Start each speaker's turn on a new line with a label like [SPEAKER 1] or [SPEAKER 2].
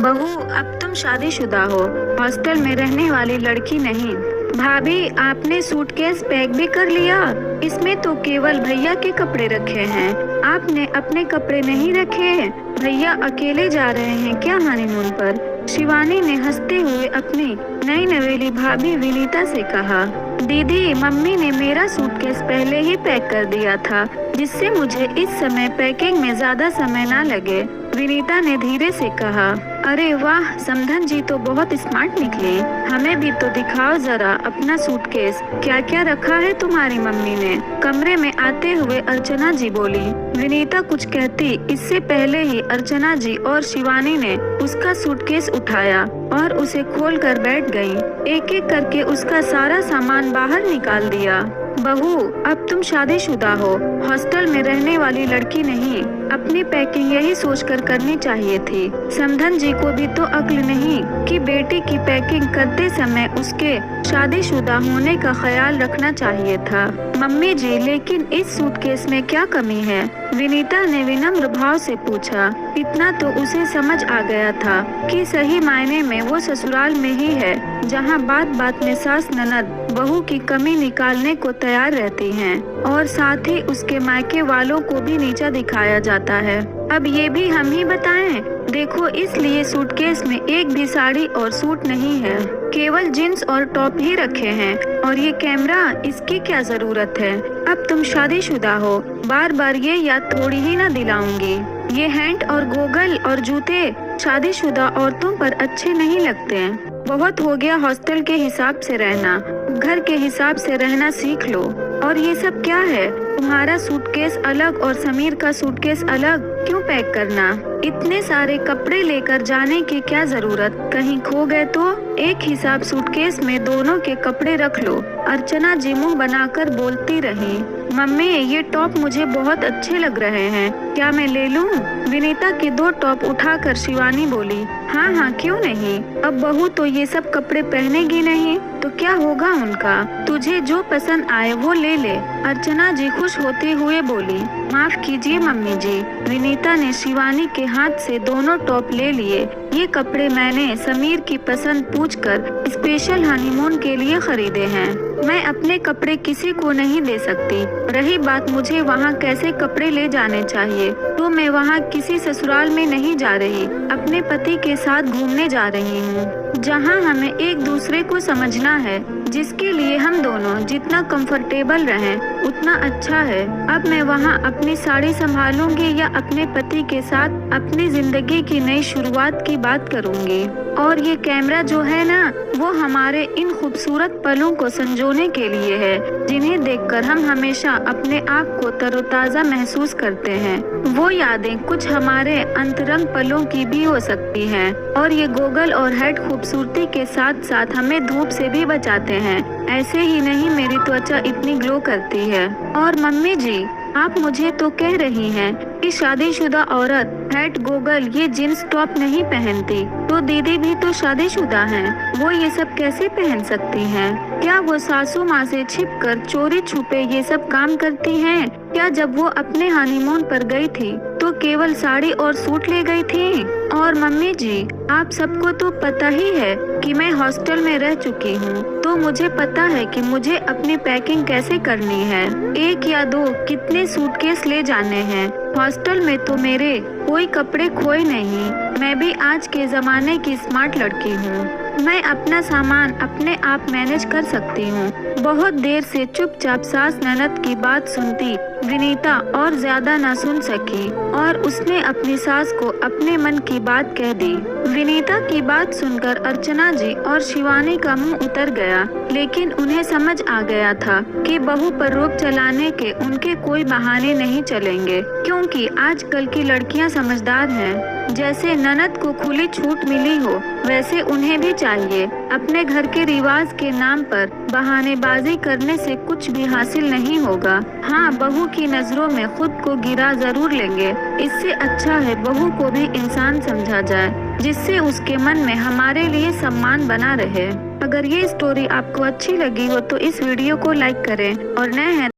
[SPEAKER 1] बहू, अब तुम शादीशुदा हो, हॉस्टल में रहने वाली लड़की नहीं। भाभी, आपने सूटकेस पैक भी कर लिया? इसमें तो केवल भैया के कपड़े रखे हैं, आपने अपने कपड़े नहीं रखे। भैया अकेले जा रहे हैं क्या हनीमून पर? शिवानी ने हंसते हुए अपनी नई नवेली भाभी विनीता से कहा। दीदी, मम्मी ने मेरा सूटकेस पहले ही पैक कर दिया था, जिससे मुझे इस समय पैकिंग में ज्यादा समय ना लगे। विनीता ने धीरे से कहा। अरे वाह, समधन जी तो बहुत स्मार्ट निकली। हमें भी तो दिखाओ जरा अपना सूटकेस, क्या क्या रखा है तुम्हारी मम्मी ने? कमरे में आते हुए अर्चना जी बोली। विनीता कुछ कहती इससे पहले ही अर्चना जी और शिवानी ने उसका सूटकेस उठाया और उसे खोलकर बैठ गईं। एक एक करके उसका सारा सामान बाहर निकाल दिया। बहू, अब तुम शादीशुदा हो, हॉस्टल में रहने वाली लड़की नहीं। अपनी पैकिंग यही सोचकर करनी चाहिए थी। समधन जी को भी तो अक्ल नहीं कि बेटी की पैकिंग करते समय उसके शादीशुदा होने का ख्याल रखना चाहिए था। मम्मी जी, लेकिन इस सूटकेस में क्या कमी है? विनीता ने विनम्र भाव से पूछा। इतना तो उसे समझ आ गया था कि सही मायने में वो ससुराल में ही है, जहाँ बात बात में सास ननद बहू की कमी निकालने को तैयार रहती हैं और साथ ही उसके मायके वालों को भी नीचा दिखाया जाता है। अब ये भी हम ही बताएं? देखो, इसलिए सूटकेस में एक भी साड़ी और सूट नहीं है, केवल जींस और टॉप ही रखे हैं। और ये कैमरा, इसकी क्या जरूरत है? अब तुम शादीशुदा हो, बार बार ये याद थोड़ी ही ना दिलाऊंगी। ये हैंड और गोगल और जूते शादीशुदा औरतों पर अच्छे नहीं लगते। बहुत हो गया हॉस्टल के हिसाब से रहना, घर के हिसाब से रहना सीख लो। और ये सब क्या है? तुम्हारा सूटकेस अलग और समीर का सूटकेस अलग क्यों पैक करना? इतने सारे कपड़े लेकर जाने की क्या जरूरत? कहीं खो गए तो? एक हिसाब सूटकेस में दोनों के कपड़े रख लो। अर्चना जी मुंह बनाकर बोलती रही। मम्मी, ये टॉप मुझे बहुत अच्छे लग रहे हैं, क्या मैं ले लूं? विनीता के 2 टॉप उठाकर शिवानी बोली। हाँ हाँ, क्यों नहीं। अब बहू तो ये सब कपड़े पहनेगी नहीं तो क्या होगा उनका? तुझे जो पसंद आए वो ले ले। अर्चना जी खुश होते हुए बोली। माफ कीजिए मम्मी जी। विनीता ने शिवानी के हाथ से दोनों टॉप ले लिए। ये कपड़े मैंने समीर की पसंद पूछकर स्पेशल हनीमून के लिए खरीदे हैं। मैं अपने कपड़े किसी को नहीं दे सकती। रही बात मुझे वहाँ कैसे कपड़े ले जाने चाहिए, तो मैं वहाँ किसी ससुराल में नहीं जा रही, अपने पति के साथ घूमने जा रही हूँ, जहाँ हमें एक दूसरे को समझना है, जिसके लिए हम दोनों जितना कंफर्टेबल रहें उतना अच्छा है। अब मैं वहाँ अपनी साड़ी संभालूंगी या अपने पति के साथ अपनी जिंदगी की नई शुरुआत की बात करूंगी। और ये कैमरा जो है ना, वो हमारे इन खूबसूरत पलों को संजोने के लिए है, जिन्हें देखकर हम हमेशा अपने आप को तरोताजा महसूस करते हैं। वो यादें कुछ हमारे अंतरंग पलों की भी हो सकती हैं। और ये गोगल और हेड खूबसूरती के साथ साथ हमें धूप से भी बचाते हैं। ऐसे ही नहीं मेरी त्वचा इतनी ग्लो करती है। और मम्मी जी, आप मुझे तो कह रही हैं कि शादीशुदा औरत हैट गोगल ये जींस टॉप नहीं पहनती, तो दीदी भी तो शादीशुदा हैं, वो ये सब कैसे पहन सकती हैं? क्या वो सासू माँ से छिपकर चोरी छुपे ये सब काम करती हैं? क्या जब वो अपने हनीमून पर गई थी तो केवल साड़ी और सूट ले गई थी? और मम्मी जी, आप सबको तो पता ही है कि मैं हॉस्टल में रह चुकी हूँ, तो मुझे पता है कि मुझे अपनी पैकिंग कैसे करनी है। 1 या 2 कितने सूटकेस ले जाने हैं। हॉस्टल में तो मेरे कोई कपड़े खोए नहीं। मैं भी आज के जमाने की स्मार्ट लड़की हूँ। मैं अपना सामान अपने आप मैनेज कर सकती हूँ। बहुत देर से चुपचाप सास ननद की बात सुनती विनीता और ज्यादा न सुन सकी और उसने अपनी सास को अपने मन की बात कह दी। विनीता की बात सुनकर अर्चना जी और शिवानी का मुंह उतर गया, लेकिन उन्हें समझ आ गया था कि बहू पर रोक चलाने के उनके कोई बहाने नहीं चलेंगे, क्योंकि आजकल की लड़कियां समझदार हैं। जैसे ननद को खुली छूट मिली हो, वैसे उन्हें भी चाहिए। अपने घर के रिवाज के नाम पर बहानेबाजी करने से कुछ भी हासिल नहीं होगा। हाँ, बहू की नजरों में खुद को गिरा जरूर लेंगे। इससे अच्छा है बहू को भी इंसान समझा जाए, जिससे उसके मन में हमारे लिए सम्मान बना रहे। अगर ये स्टोरी आपको अच्छी लगी हो तो इस वीडियो को लाइक करें और नए हैं